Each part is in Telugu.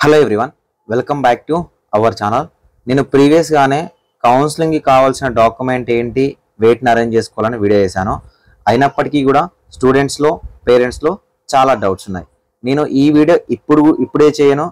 Hello everyone, welcome back to our channel. నేను ప్రీవియస్గానే కౌన్సిలింగ్కి కావాల్సిన డాక్యుమెంట్ ఏంటి, వేటిని అరేంజ్ చేసుకోవాలని వీడియో చేశాను. అయినప్పటికీ కూడా స్టూడెంట్స్లో, పేరెంట్స్లో చాలా డౌట్స్ ఉన్నాయి. నేను ఈ వీడియో ఇప్పుడే చేయను.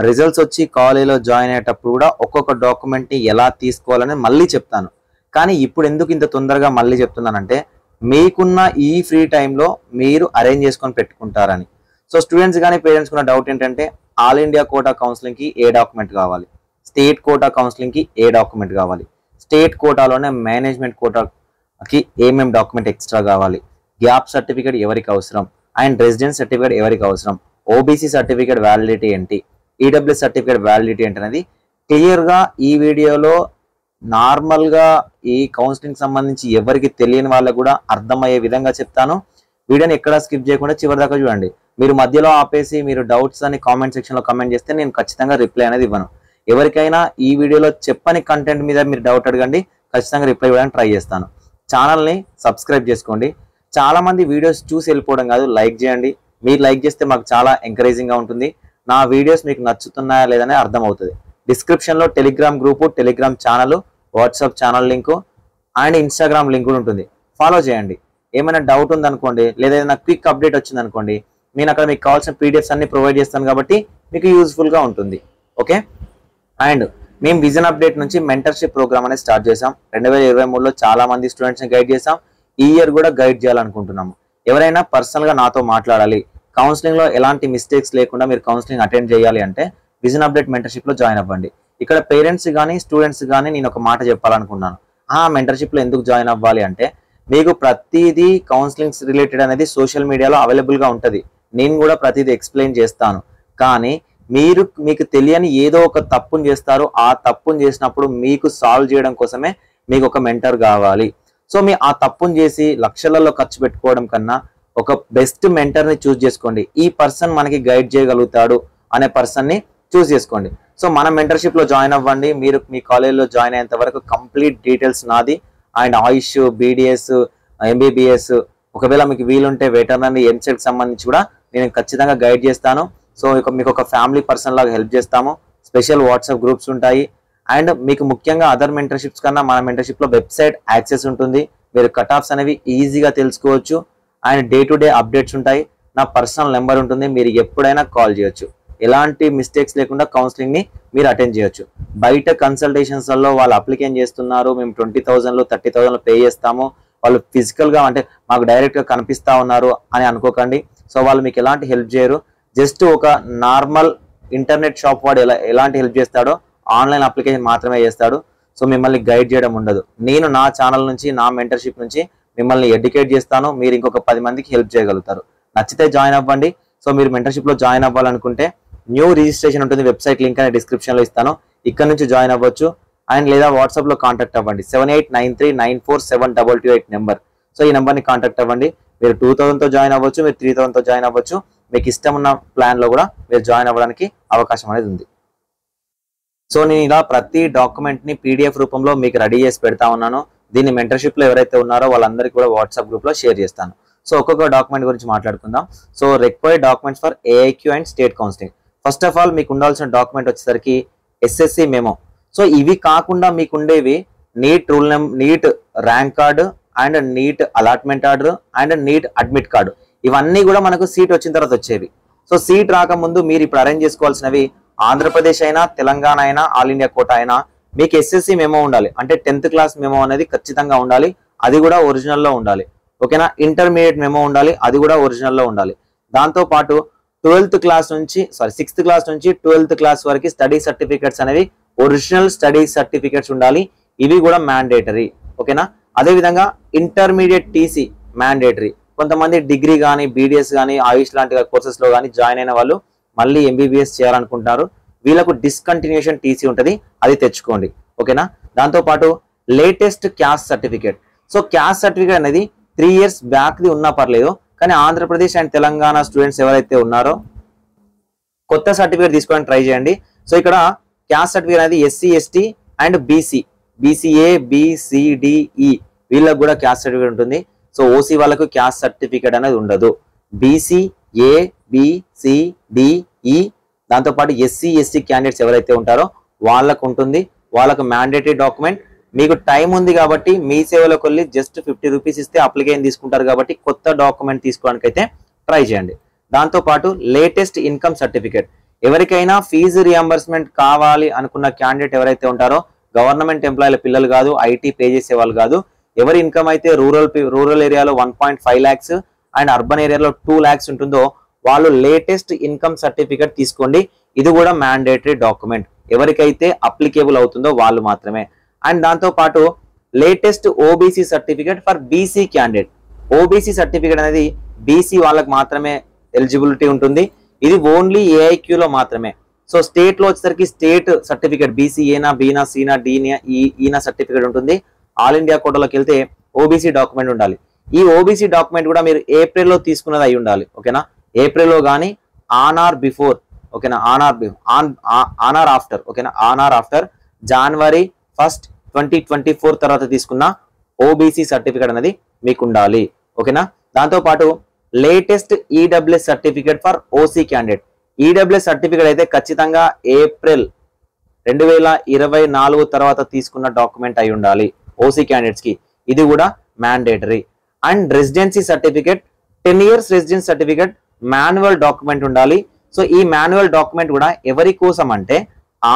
రిజల్ట్స్ వచ్చి కాలేజీలో జాయిన్ అయ్యేటప్పుడు కూడా ఒక్కొక్క డాక్యుమెంట్ని ఎలా తీసుకోవాలని మళ్ళీ చెప్తాను. కానీ ఇప్పుడు ఎందుకు ఇంత తొందరగా మళ్ళీ చెప్తున్నానంటే, మీకున్న ఈ ఫ్రీ టైంలో మీరు అరేంజ్ చేసుకొని పెట్టుకుంటారని. సో స్టూడెంట్స్ కానీ పేరెంట్స్ ఉన్న డౌట్ ఏంటంటే, ఆల్ ఇండియా కోటా కౌన్సిలింగ్కి ఏ డాక్యుమెంట్ కావాలి, స్టేట్ కోటా కౌన్సిలింగ్కి ఏ డాక్యుమెంట్ కావాలి, స్టేట్ కోటాలోనే మేనేజ్మెంట్ కోటాకి ఏమేమి డాక్యుమెంట్ ఎక్స్ట్రా కావాలి, గ్యాప్ సర్టిఫికేట్ ఎవరికి అవసరం, అండ్ రెసిడెన్స్ సర్టిఫికేట్ ఎవరికి అవసరం, ఓబీసీ సర్టిఫికేట్ వ్యాలిడిటీ ఏంటి, ఈడబ్ల్యూఎస్ సర్టిఫికేట్ వ్యాలిడిటీ ఏంటి అనేది క్లియర్గా ఈ వీడియోలో నార్మల్గా ఈ కౌన్సిలింగ్ సంబంధించి ఎవరికి తెలియని వాళ్ళకు కూడా అర్థమయ్యే విధంగా చెప్తాను. వీడియోని ఎక్కడా స్కిప్ చేయకుండా చివరి దాకా చూడండి. మీరు మధ్యలో ఆపేసి మీరు డౌట్స్ అని కామెంట్ సెక్షన్లో కామెంట్ చేస్తే నేను ఖచ్చితంగా రిప్లై అనేది ఇవ్వను. ఎవరికైనా ఈ వీడియోలో చెప్పని కంటెంట్ మీద మీరు డౌట్ అడగండి, ఖచ్చితంగా రిప్లై ఇవ్వడానికి ట్రై చేస్తాను. ఛానల్ని సబ్స్క్రైబ్ చేసుకోండి. చాలామంది వీడియోస్ చూసి వెళ్ళిపోవడం కాదు, లైక్ చేయండి. మీరు లైక్ చేస్తే మాకు చాలా ఎంకరేజింగ్గా ఉంటుంది. నా వీడియోస్ మీకు నచ్చుతున్నాయా లేదని అర్థమవుతుంది. డిస్క్రిప్షన్లో Telegram group, Telegram channel, WhatsApp channel link and Instagram link కూడా ఉంటుంది. ఫాలో చేయండి. ఏమైనా డౌట్ ఉందనుకోండి, లేదా ఏదైనా క్విక్ అప్డేట్ వచ్చిందనుకోండి, నేను అక్కడ మీకు కావాల్సిన పీడిఎఫ్స్ అన్ని ప్రొవైడ్ చేస్తాను కాబట్టి మీకు యూజ్ఫుల్గా ఉంటుంది. ఓకే. అండ్ మేము విజన్ అప్డేట్ నుంచి మెంటర్షిప్ ప్రోగ్రామ్ అనేది స్టార్ట్ చేసాం. 2023లో చాలా మంది స్టూడెంట్స్ని గైడ్ చేసాం. ఈ ఇయర్ కూడా గైడ్ చేయాలనుకుంటున్నాము. ఎవరైనా పర్సనల్గా నాతో మాట్లాడాలి, కౌన్సిలింగ్లో ఎలాంటి మిస్టేక్స్ లేకుండా మీరు కౌన్సిలింగ్ అటెండ్ చేయాలి అంటే విజన్ అప్డేట్ మెంటర్షిప్లో జాయిన్ అవ్వండి. ఇక్కడ పేరెంట్స్ కానీ స్టూడెంట్స్ కానీ నేను ఒక మాట చెప్పాలనుకున్నాను. మెంటర్షిప్లో ఎందుకు జాయిన్ అవ్వాలి అంటే, మీకు ప్రతిదీ కౌన్సిలింగ్స్ రిలేటెడ్ అనేది సోషల్ మీడియాలో అవైలబుల్గా ఉంటుంది. నేను కూడా ప్రతిదీ ఎక్స్ప్లెయిన్ చేస్తాను. కానీ మీకు తెలియని ఏదో ఒక తప్పును చేస్తారు. ఆ తప్పును చేసినప్పుడు మీకు సాల్వ్ చేయడం కోసమే మీకు ఒక మెంటర్ కావాలి. సో మీ ఆ తప్పును చేసి లక్షలలో ఖర్చు పెట్టుకోవడం కన్నా ఒక బెస్ట్ మెంటర్ని చూస్ చేసుకోండి. ఈ పర్సన్ మనకి గైడ్ చేయగలుగుతాడు అనే పర్సన్ని చూస్ చేసుకోండి. సో మన మెంటర్షిప్లో జాయిన్ అవ్వండి. మీరు మీ కాలేజ్లో జాయిన్ అయ్యేంత వరకు కంప్లీట్ డీటెయిల్స్ నాది. అండ్ ఆయుష్, బీడిఎస్, ఎంబీబీఎస్, ఒకవేళ మీకు వీలుంటే వెటర్నరీ, ఎంసెట్కి సంబంధించి కూడా నేను ఖచ్చితంగా గైడ్ చేస్తాను. సో మీకు ఒక ఫ్యామిలీ పర్సన్ లాగా హెల్ప్ చేస్తాము. స్పెషల్ వాట్సాప్ గ్రూప్స్ ఉంటాయి. అండ్ మీకు ముఖ్యంగా అదర్ మెంటర్షిప్స్ కన్నా మన మెంటర్షిప్లో వెబ్సైట్ యాక్సెస్ ఉంటుంది. మీరు కట్ ఆఫ్స్ అనేవి ఈజీగా తెలుసుకోవచ్చు. And day to day updates ఉంటాయి. నా పర్సనల్ నెంబర్ ఉంటుంది, మీరు ఎప్పుడైనా కాల్ చేయొచ్చు. ఎలాంటి మిస్టేక్స్ లేకుండా కౌన్సిలింగ్ని మీరు అటెండ్ చేయొచ్చు. బయట కన్సల్టేషన్స్లలో వాళ్ళు అప్లికేషన్ చేస్తున్నారు, మేము 20,000 30,000 పే చేస్తాము, వాళ్ళు ఫిజికల్గా అంటే మాకు డైరెక్ట్గా కనిపిస్తూ ఉన్నారు అని అనుకోకండి. సో వాళ్ళు మీకు ఎలాంటి హెల్ప్ చేయరు. జస్ట్ ఒక నార్మల్ ఇంటర్నెట్ షాప్ వాడు ఎలాంటి హెల్ప్ చేస్తాడో ఆన్లైన్ అప్లికేషన్ మాత్రమే చేస్తాడు. సో మిమ్మల్ని గైడ్ చేయడం ఉండదు. నేను నా ఛానల్ నుంచి, నా మెంటర్షిప్ నుంచి మిమ్మల్ని ఎడ్యుకేట్ చేస్తాను. మీరు ఇంకొక 10 మందికి హెల్ప్ చేయగలుగుతారు. నచ్చితే జాయిన్ అవ్వండి. సో మీరు మెంటర్షిప్లో జాయిన్ అవ్వాలనుకుంటే న్యూ రిజిస్ట్రేషన్ ఉంటుంది, వెబ్సైట్ లింక్ అనేది డిస్క్రిప్షన్లో ఇస్తాను. ఇక్కడ నుంచి జాయిన్ అవ్వచ్చు. అండ్ లేదా వాట్సాప్లో కాంటాక్ట్ అవ్వండి. 7893947228 నెంబర్. సో ఈ నెంబర్ని కాంటాక్ట్ అవ్వండి. మీరు 2000తో జాయిన్ అవ్వచ్చు, మీరు 3000తో జాయిన్ అవ్వచ్చు. మీకు ఇష్టం ఉన్న ప్లాన్లో కూడా మీరు జాయిన్ అవ్వడానికి అవకాశం అనేది ఉంది. సో నేను ఇలా ప్రతి డాక్యుమెంట్ని పీడిఎఫ్ రూపంలో మీకు రెడీ చేసి పెడతా ఉన్నాను. దీన్ని మెంటర్షిప్లో ఎవరైతే ఉన్నారో వాళ్ళందరికీ కూడా వాట్సాప్ గ్రూప్లో షేర్ చేస్తాను. సో ఒక్కొక్క డాక్యుమెంట్ గురించి మాట్లాడుకుందాం. So required documents for AIQ and state counselling. First of all మీకు ఉండాల్సిన డాక్యుమెంట్ వచ్చేసరికి ఎస్ఎస్సి మెమో. సో ఇవి కాకుండా మీకు ఉండేవి NEET rank card and NEET allotment order and NEET admit card. ఇవన్నీ కూడా మనకు సీట్ వచ్చిన తర్వాత వచ్చేవి. సో సీట్ రాకముందు మీరు ఇప్పుడు అరేంజ్ చేసుకోవాల్సినవి ఆంధ్రప్రదేశ్ అయినా, తెలంగాణ అయినా, ఆల్ ఇండియా కోటా అయినా మీకు ఎస్ఎస్సి మెమో ఉండాలి. అంటే 10th క్లాస్ మెమో అనేది ఖచ్చితంగా ఉండాలి. అది కూడా ఒరిజినల్లో ఉండాలి. ఓకేనా. ఇంటర్మీడియట్ మెమో ఉండాలి, అది కూడా ఒరిజినల్లో ఉండాలి. దాంతోపాటు 6th క్లాస్ నుంచి 12th క్లాస్ వరకు స్టడీ సర్టిఫికేట్స్ అనేవి ఒరిజినల్ స్టడీ సర్టిఫికేట్స్ ఉండాలి. ఇవి కూడా మ్యాండేటరీ. ఓకేనా. అదేవిధంగా ఇంటర్మీడియట్ టీసీ మ్యాండేటరీ. కొంతమంది డిగ్రీ కానీ, బీడిఎస్ కానీ, ఆయుష్ లాంటి కోర్సెస్లో కానీ జాయిన్ అయిన వాళ్ళు మళ్ళీ ఎంబీబీఎస్ చేయాలనుకుంటారు. వీళ్ళకు డిస్కంటిన్యూషన్ టీసీ ఉంటుంది, అది తెచ్చుకోండి. ఓకేనా. దాంతోపాటు latest caste certificate. So caste certificate అనేది 3 years బ్యాక్ది ఉన్నా పర్లేదు, కానీ ఆంధ్రప్రదేశ్ అండ్ తెలంగాణ స్టూడెంట్స్ ఎవరైతే ఉన్నారో కొత్త సర్టిఫికేట్ తీసుకోవడానికి ట్రై చేయండి. సో ఇక్కడ క్యాస్ట్ సర్టిఫికేట్ అనేది SC, ST and BCA, BCDE వీళ్ళకి కూడా క్యాస్ట్ సర్టిఫికేట్ ఉంటుంది. సో ఓసీ వాళ్ళకు క్యాస్ట్ సర్టిఫికేట్ అనేది ఉండదు. బీసీ, ఏ, బి, సి, డి, ఈ దాంతోపాటు ఎస్సీ ఎస్టీ క్యాండిడేట్స్ ఎవరైతే ఉంటారో వాళ్ళకు ఉంటుంది, వాళ్ళకు మ్యాండేటరీ డాక్యుమెంట్. మీకు టైం ఉంది కాబట్టి మీ సేవలోకి వెళ్ళి జస్ట్ 50 రూపీస్ ఇస్తే అప్లికేషన్ తీసుకుంటారు కాబట్టి కొత్త డాక్యుమెంట్ తీసుకోవడానికి అయితే ట్రై చేయండి. దాంతోపాటు లేటెస్ట్ ఇన్కమ్ సర్టిఫికేట్, ఎవరికైనా ఫీజు రియంబర్స్మెంట్ కావాలి అనుకున్న క్యాండిడేట్ ఎవరైతే ఉంటారో గవర్నమెంట్ ఎంప్లాయీల పిల్లలు కాదు, ఐటీ పే చేసే వాళ్ళు కాదు, ఎవరి ఇన్కమ్ అయితే రూరల్ ఏరియాలో 1.5 lakhs అండ్ అర్బన్ ఏరియాలో 2 lakhs ఉంటుందో వాళ్ళు లేటెస్ట్ ఇన్కమ్ సర్టిఫికేట్ తీసుకోండి. ఇది కూడా మ్యాండేటరీ డాక్యుమెంట్, ఎవరికైతే అప్లికేబుల్ అవుతుందో వాళ్ళు మాత్రమే. అండ్ దాంతోపాటు latest OBC certificate for BC candidate. OBC certificate అనేది బీసీ వాళ్ళకి మాత్రమే ఎలిజిబిలిటీ ఉంటుంది. ఇది ఓన్లీ ఏఐక్యూలో మాత్రమే. సో స్టేట్ లో వచ్చేసరికి స్టేట్ సర్టిఫికేట్ బీసీ ఏనా, బీనా, సీనా, డీనా, ఈనా సర్టిఫికేట్ ఉంటుంది. ఆల్ ఇండియా కోటాలోకి వెళ్తే ఓబీసీ డాక్యుమెంట్ ఉండాలి. ఈ ఓబీసీ డాక్యుమెంట్ కూడా మీరు ఏప్రిల్లో తీసుకున్నది అయి ఉండాలి. ఓకేనా, ఏప్రిల్లో కానీ ఆన్ ఆర్ బిఫోర్, ఓకేనా, ఆన్ ఆర్ ఆఫ్టర్, ఓకేనా, on or after January 1st, 2024 తర్వాత తీసుకున్న ఓబీసీ సర్టిఫికేట్ అనేది మీకు ఉండాలి. ఓకేనా, దాంతోపాటు latest EWS certificate for OC candidate. EWS certificate అయితే ఖచ్చితంగా ఏప్రిల్ 2024 తర్వాత తీసుకున్న డాక్యుమెంట్ అయి ఉండాలి ఓసీ క్యాండిడేట్స్ కి. ఇది కూడా mandatory. And residency certificate, 10 years residence certificate manual document ఉండాలి. సో ఈ మాన్యువల్ డాక్యుమెంట్ కూడా ఎవరి కోసం అంటే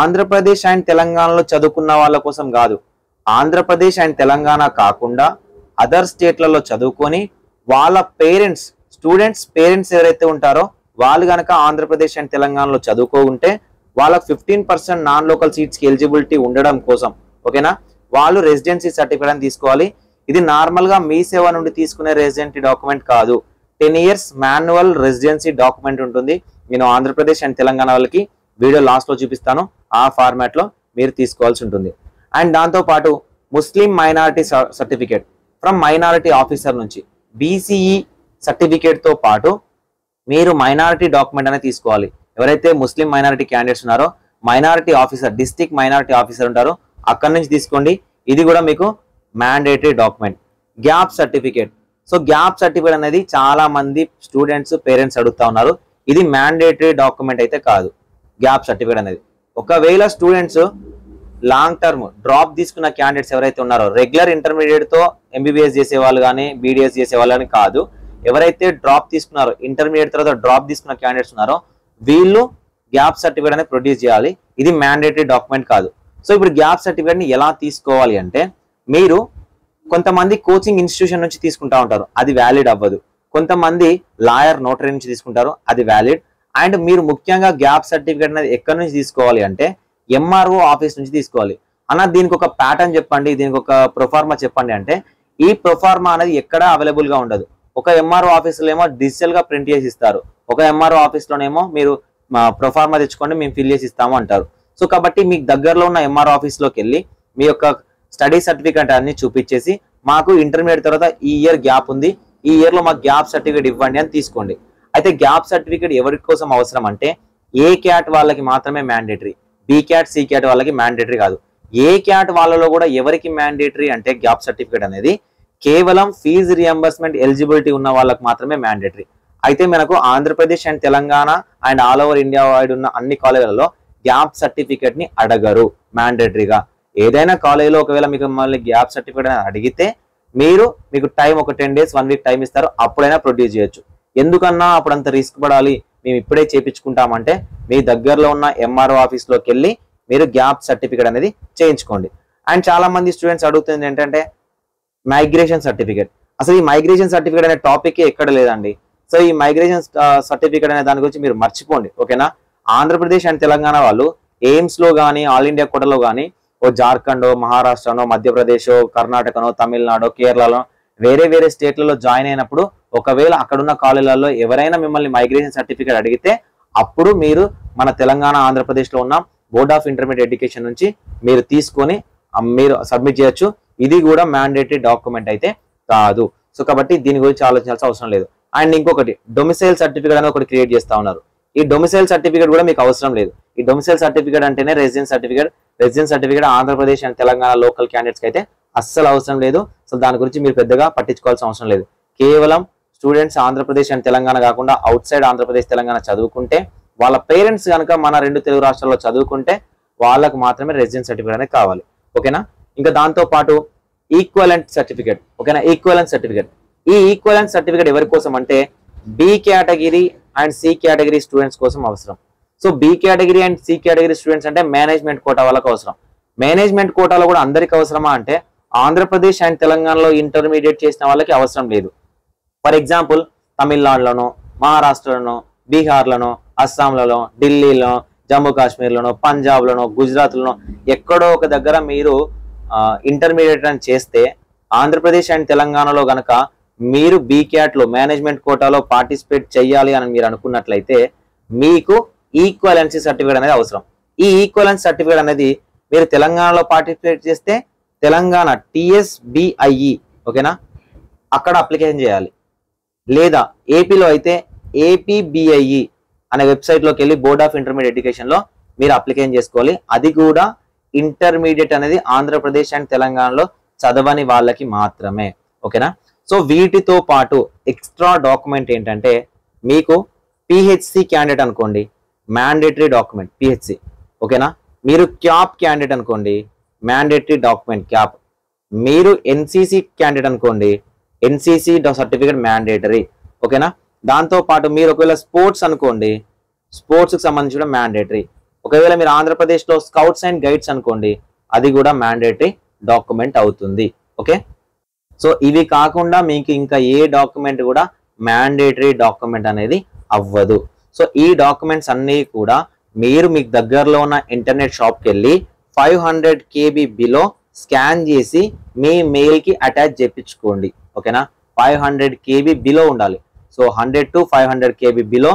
ఆంధ్రప్రదేశ్ అండ్ తెలంగాణలో చదువుకున్న వాళ్ళ కోసం కాదు. ఆంధ్రప్రదేశ్ అండ్ తెలంగాణ కాకుండా అదర్ స్టేట్లలో చదువుకొని వాళ్ళ పేరెంట్స్, స్టూడెంట్స్ పేరెంట్స్ ఎవరైతే ఉంటారో వాళ్ళు కనుక ఆంధ్రప్రదేశ్ అండ్ తెలంగాణలో చదువుకుంటే వాళ్ళకి 15% నాన్ లోకల్ సీట్స్ కి ఎలిజిబిలిటీ ఉండడం కోసం, ఓకేనా, వాళ్ళు రెసిడెన్సీ సర్టిఫికేట్ అని తీసుకోవాలి. ఇది నార్మల్ గా మీ సేవ నుండి తీసుకునే రెసిడెన్సీ డాక్యుమెంట్ కాదు. 10 years మాన్యువల్ రెసిడెన్సీ డాక్యుమెంట్ ఉంటుంది. నేను ఆంధ్రప్రదేశ్ అండ్ తెలంగాణ వాళ్ళకి వీడియో లాస్ట్ లో చూపిస్తాను, ఆ ఫార్మాట్ లో మీరు తీసుకోవాల్సి ఉంటుంది. అండ్ దాంతో పాటు Muslim minority certificate from minority officer నుంచి బీసీఈ సర్టిఫికేట్ తో పాటు మీరు మైనారిటీ డాక్యుమెంట్ అనేది తీసుకోవాలి. ఎవరైతే ముస్లిం మైనారిటీ క్యాండిడేట్స్ ఉన్నారో minority officer, district minority officer ఉంటారో అక్కడి నుంచి తీసుకోండి. ఇది కూడా మీకు mandatory document. Gap certificate. So gap certificate అనేది చాలా మంది స్టూడెంట్స్ పేరెంట్స్ అడుగుతా ఉన్నారు. ఇది మ్యాండేటరీ డాక్యుమెంట్ అయితే కాదు గ్యాప్ సర్టిఫికేట్ అనేది. ఒకవేళ స్టూడెంట్స్ లాంగ్ టర్మ్ డ్రాప్ తీసుకున్న క్యాండిడేట్స్ ఎవరైతే ఉన్నారో రెగ్యులర్ ఇంటర్మీడియట్ తో ఎంబీబీఎస్ చేసే వాళ్ళు కానీ బీడీఎస్ చేసే వాళ్ళు కానీ కాదు, ఎవరైతే డ్రాప్ తీసుకున్నారో ఇంటర్మీడియట్ తర్వాత డ్రాప్ తీసుకున్న క్యాండిడేట్స్ ఉన్నారో వీళ్ళు గ్యాప్ సర్టిఫికేట్ అనేది ప్రొడ్యూస్ చేయాలి. ఇది మ్యాండేటరీ డాక్యుమెంట్ కాదు. సో ఇప్పుడు గ్యాప్ సర్టిఫికేట్ ని ఎలా తీసుకోవాలి అంటే మీరు కొంతమంది కోచింగ్ ఇన్స్టిట్యూషన్ నుంచి తీసుకుంటా ఉంటారు, అది వ్యాలిడ్ అవ్వదు. కొంతమంది లాయర్ నోటరీ నుంచి తీసుకుంటారు, అది వ్యాలిడ్. అండ్ మీరు ముఖ్యంగా గ్యాప్ సర్టిఫికేట్ అనేది ఎక్కడి నుంచి తీసుకోవాలి అంటే ఎంఆర్ఓ ఆఫీస్ నుంచి తీసుకోవాలి. అన్న దీనికి ఒక ప్యాటర్న్ చెప్పండి, దీనికి ఒక ప్రొఫార్మా చెప్పండి అంటే ఈ ప్రొఫార్మా అనేది ఎక్కడా అవైలబుల్ గా ఉండదు. ఒక ఎంఆర్ఓ ఆఫీసులో ఏమో డిజిటల్ గా ప్రింట్ చేసి ఇస్తారు, ఒక ఎంఆర్ఓ ఆఫీస్ లోనేమో మీరు ప్రొఫార్మా తెచ్చుకోండి మేము ఫిల్ చేసి ఇస్తాము అంటారు. సో కాబట్టి మీకు దగ్గరలో ఉన్న ఎంఆర్ఓ ఆఫీస్ లోకి వెళ్ళి మీ యొక్క స్టడీ సర్టిఫికేట్ అన్ని చూపించేసి మాకు ఇంటర్మీడియట్ తర్వాత ఈ ఇయర్ గ్యాప్ ఉంది, ఈ ఇయర్ లో మాకు గ్యాప్ సర్టిఫికేట్ ఇవ్వండి అని తీసుకోండి. అయితే గ్యాప్ సర్టిఫికేట్ ఎవరి కోసం అవసరం అంటే ఏ క్యాట్ వాళ్ళకి మాత్రమే mandatory, B cat C cat వాళ్ళకి మ్యాండేటరీ కాదు. ఏ క్యాట్ వాళ్ళలో కూడా ఎవరికి మ్యాండేటరీ అంటే గ్యాప్ సర్టిఫికేట్ అనేది కేవలం ఫీజు రియంబర్స్మెంట్ ఎలిజిబిలిటీ ఉన్న వాళ్ళకి మాత్రమే మ్యాండేటరీ. అయితే మనకు Andhra Pradesh and Telangana and all over India wide ఉన్న అన్ని కాలేజీలలో గ్యాప్ సర్టిఫికేట్ ని అడగరు మ్యాండేటరీగా. ఏదైనా కాలేజీలో ఒకవేళ మీకు మళ్ళీ గ్యాప్ సర్టిఫికేట్ అని అడిగితే మీకు టైం ఒక 10 days 1 week టైం ఇస్తారు, అప్పుడైనా ప్రొడ్యూస్ చేయొచ్చు. ఎందుకన్నా అప్పుడు అంత రిస్క్ పడాలి, మేము ఇప్పుడే చేయించుకుంటామంటే మీ దగ్గరలో ఉన్న ఎంఆర్ఓ ఆఫీస్ లోకి వెళ్ళి మీరు గ్యాప్ సర్టిఫికేట్ అనేది చేయించుకోండి. అండ్ చాలా మంది స్టూడెంట్స్ అడుగుతుంది ఏంటంటే మైగ్రేషన్ సర్టిఫికేట్. అసలు ఈ మైగ్రేషన్ సర్టిఫికేట్ అనే టాపిక్ ఎక్కడ లేదండి. సో ఈ మైగ్రేషన్ సర్టిఫికేట్ అనే దాని గురించి మీరు మర్చిపోండి, ఓకేనా. ఆంధ్రప్రదేశ్ అండ్ తెలంగాణ వాళ్ళు ఎయిమ్స్ లో కానీ ఆల్ ఇండియా కోటాలో కానీ ఓ జార్ఖండ్, మహారాష్ట్రనో, మధ్యప్రదేశ్, కర్ణాటకనో, తమిళనాడు, కేరళలో వేరే వేరే స్టేట్లలో జాయిన్ అయినప్పుడు ఒకవేళ అక్కడున్న కాలేజీలలో ఎవరైనా మిమ్మల్ని మైగ్రేషన్ సర్టిఫికేట్ అడిగితే అప్పుడు మీరు మన తెలంగాణ, ఆంధ్రప్రదేశ్ లో ఉన్న బోర్డ్ ఆఫ్ ఇంటర్మీడియట్ ఎడ్యుకేషన్ నుంచి మీరు తీసుకొని మీరు సబ్మిట్ చేయొచ్చు. ఇది కూడా మ్యాండేటరీ డాక్యుమెంట్ అయితే కాదు. సో కాబట్టి దీని గురించి ఆలోచించాల్సిన అవసరం లేదు. అండ్ ఇంకొకటి డొమిసైల్ సర్టిఫికేట్ అనేది ఒకటి క్రియేట్ చేస్తా ఉన్నారు. ఈ డొమిసైల్ సర్టిఫికేట్ కూడా మీకు అవసరం లేదు. ఈ డొమిసైల్ సర్టిఫికేట్ అంటేనే residence certificate. Residence certificate Andhra Pradesh and Telangana local candidates కి అయితే అస్సలు అవసరం లేదు. సో దాని గురించి మీరు పెద్దగా పట్టించుకోవాల్సిన అవసరం లేదు. కేవలం స్టూడెంట్స్ ఆంధ్రప్రదేశ్ అండ్ తెలంగాణ కాకుండా అవుట్ సైడ్ ఆంధ్రప్రదేశ్ తెలంగాణ చదువుకుంటే వాళ్ళ పేరెంట్స్ కనుక మన 2 తెలుగు రాష్ట్రాల్లో చదువుకుంటే వాళ్ళకు మాత్రమే రెసిడెన్స్ సర్టిఫికేట్ అనేది కావాలి. ఓకేనా. ఇంకా దాంతో పాటు ఈక్వలెంట్ సర్టిఫికేట్. ఓకేనా. ఈక్వలెంట్ సర్టిఫికేట్, ఈ ఈక్వలెంట్ సర్టిఫికేట్ ఎవరి కోసం అంటే B category and C category students కోసం అవసరం. So B category and C category students అంటే మేనేజ్మెంట్ కోటా వాళ్ళకి అవసరం. మేనేజ్మెంట్ కోటాలో కూడా అందరికి అవసరమా అంటే ఆంధ్రప్రదేశ్ అండ్ తెలంగాణలో ఇంటర్మీడియట్ చేసిన వాళ్ళకి అవసరం లేదు. ఫర్ ఎగ్జాంపుల్ తమిళనాడులోనో, మహారాష్ట్రలోనో, బీహార్లోనో, అస్సాంలలో, ఢిల్లీలో, జమ్మూ కాశ్మీర్లోనో, పంజాబ్లోనో, గుజరాత్లోనో ఎక్కడో ఒక దగ్గర మీరు ఇంటర్మీడియట్ అని చేస్తే ఆంధ్రప్రదేశ్ అండ్ తెలంగాణలో గనక మీరు బీక్యాట్లో మేనేజ్మెంట్ కోటాలో పార్టిసిపేట్ చేయాలి అని మీరు అనుకున్నట్లయితే మీకు ఈక్వలెన్సీ సర్టిఫికేట్ అనేది అవసరం. ఈ ఈక్వలెన్స్ సర్టిఫికేట్ అనేది మీరు తెలంగాణలో పార్టిసిపేట్ చేస్తే తెలంగాణ TSBIE ఓకేనా అక్కడ అప్లికేషన్ చేయాలి. లేదా ఏపీలో అయితే APBIE అనే వెబ్సైట్లోకి వెళ్ళి బోర్డ్ ఆఫ్ ఇంటర్మీడియట్ ఎడ్యుకేషన్లో మీరు అప్లికేషన్ చేసుకోవాలి. అది కూడా ఇంటర్మీడియట్ అనేది ఆంధ్రప్రదేశ్ అండ్ తెలంగాణలో చదవని వాళ్ళకి మాత్రమే. ఓకేనా. సో వీటితో పాటు ఎక్స్ట్రా డాక్యుమెంట్ ఏంటంటే మీకు PHC క్యాండిడేట్ అనుకోండి, మ్యాండేటరీ డాక్యుమెంట్ PHC. ఓకేనా. మీరు క్యాప్ క్యాండిడేట్ అనుకోండి, మ్యాండేటరీ డాక్యుమెంట్ క్యాప్. మీరు NCC క్యాండిడేట్ అనుకోండి, NCC సర్టిఫికేట్ మ్యాండేటరీ. ఓకేనా. దాంతో పాటు మీరు ఒకవేళ స్పోర్ట్స్ అనుకోండి, స్పోర్ట్స్కి సంబంధించిన మ్యాండేటరీ. ఒకవేళ మీరు ఆంధ్రప్రదేశ్లో స్కౌట్స్ అండ్ గైడ్స్ అనుకోండి, అది కూడా మ్యాండేటరీ డాక్యుమెంట్ అవుతుంది. ఓకే. సో ఇవి కాకుండా మీకు ఇంకా ఏ డాక్యుమెంట్ కూడా మ్యాండేటరీ డాక్యుమెంట్ అనేది అవ్వదు. సో ఈ డాక్యుమెంట్స్ అన్నీ కూడా మీరు మీకు దగ్గరలో ఉన్న ఇంటర్నెట్ షాప్కి వెళ్ళి 500 KB బిలో స్కాన్ చేసి మీ మెయిల్కి అటాచ్ చేయించుకోండి. ఓకేనా. 500 KB బిలో ఉండాలి. సో 100 to 500 KB బిలో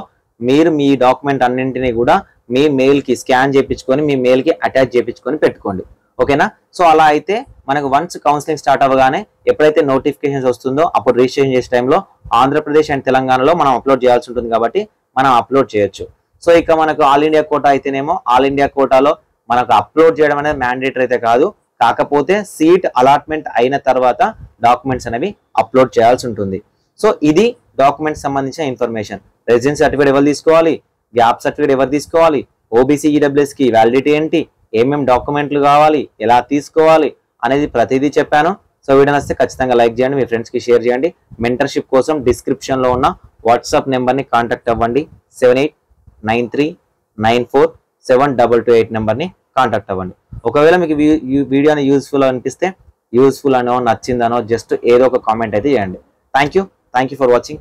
మీరు మీ డాక్యుమెంట్ అన్నింటినీ కూడా మీ మెయిల్కి స్కాన్ చేయించుకొని మీ మెయిల్కి అటాచ్ చేయించుకొని పెట్టుకోండి. ఓకేనా. సో అలా అయితే మనకు వన్స్ కౌన్సిలింగ్ స్టార్ట్ అవ్వగానే ఎప్పుడైతే నోటిఫికేషన్స్ వస్తుందో అప్పుడు రిజిస్ట్రేషన్ చేసే టైంలో ఆంధ్రప్రదేశ్ అండ్ తెలంగాణలో మనం అప్లోడ్ చేయాల్సి ఉంటుంది కాబట్టి మనం అప్లోడ్ చేయొచ్చు. సో ఇక మనకు ఆల్ ఇండియా కోటా అయితేనేమో ఆల్ ఇండియా కోటాలో మనకు అప్లోడ్ చేయడం అనేది మ్యాండేటరీ అయితే కాదు, కాకపోతే సీట్ అలాట్మెంట్ అయిన తర్వాత డాక్యుమెంట్స్ అనేవి అప్లోడ్ చేయాల్సి ఉంటుంది. సో ఇది డాక్యుమెంట్స్ సంబంధించిన ఇన్ఫర్మేషన్. రెసిడెన్స్ సర్టిఫికేట్ ఎవరు తీసుకోవాలి, గ్యాప్ సర్టిఫికేట్ ఎవరు తీసుకోవాలి, OBC EWS కి వ్యాలిడిటీ ఏంటి, ఏమేమి డాక్యుమెంట్లు కావాలి, ఎలా తీసుకోవాలి అనేది ప్రతిదీ చెప్పాను. సో వీడియో నచ్చితే ఖచ్చితంగా లైక్ చేయండి, మీ ఫ్రెండ్స్కి షేర్ చేయండి. మెంటర్షిప్ కోసం డిస్క్రిప్షన్లో ఉన్న వాట్సాప్ నెంబర్ని కాంటాక్ట్ అవ్వండి. 7893947228 నెంబర్ని కాంటాక్ట్ అవ్వండి. ఒకవేళ మీకు వీడియోని యూస్ఫుల్ అనిపిస్తే, యూస్ఫుల్ అనో నచ్చిందనో జస్ట్ ఏదో ఒక కామెంట్ అయితే చేయండి. Thank you for watching.